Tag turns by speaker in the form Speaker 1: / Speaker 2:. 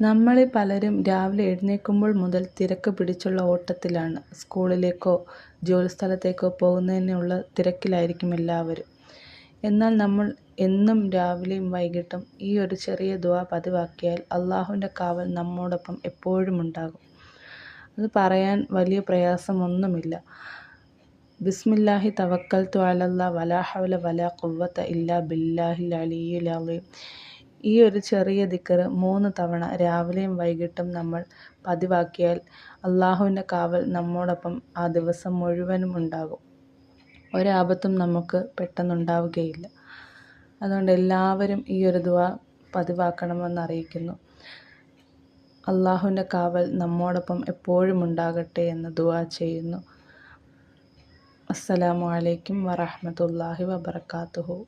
Speaker 1: നമ്മളിൽ പലരും രാവിലെ എഴുന്നേൽക്കുമ്പോൾ മുതൽ തിരക്ക് പിടിച്ചുള്ള ഓട്ടത്തിലാണ്. സ്കൂളിലേക്കോ ജോലിസ്ഥലത്തേക്കോ പോകുന്നതിനുള്ള തിരക്കിലായിരിക്കും എല്ലാവരും. എന്നാൽ നമ്മൾ എന്നും രാവിലെയും വൈകിട്ടും ഈ ഒരു ചെറിയ ദുആ പതിവാക്കിയാൽ അല്ലാഹുവിൻ്റെ കാവൽ നമ്മോടൊപ്പം എപ്പോഴും ഉണ്ടാകും. അത് പറയാൻ വലിയ പ്രയാസമൊന്നുമില്ല. ബിസ്മില്ലാഹി തവക്കൽതു അലല്ലാഹ് വലാ ഹൗല വലാ ഖുവ്വത ഇല്ലാ ബില്ലാഹിൽ അലിയ്യിൽ അളീം. ഈ ഒരു ചെറിയ ദിക്ർ 3 തവണ രാവിലെയും വൈകിട്ടും നമ്മൾ പതിവാക്കിയാൽ അല്ലാഹുവിൻ്റെ കാവൽ നമ്മോടൊപ്പം ആ ദിവസം മുഴുവനും ഉണ്ടാകും. ഒരാപത്തും നമുക്ക് പെട്ടെന്നുണ്ടാവുകയില്ല. അതുകൊണ്ട് എല്ലാവരും ഈ ഒരു ദുആ പതിവാക്കണമെന്ന് അറിയിക്കുന്നു. അല്ലാഹുവിൻ്റെ കാവൽ നമ്മോടൊപ്പം എപ്പോഴും ഉണ്ടാകട്ടെ എന്ന് ദുആ ചെയ്യുന്നു. അസ്സലാമു അലൈക്കും വറഹ്മത്തുള്ളാഹി വബറകാതുഹു.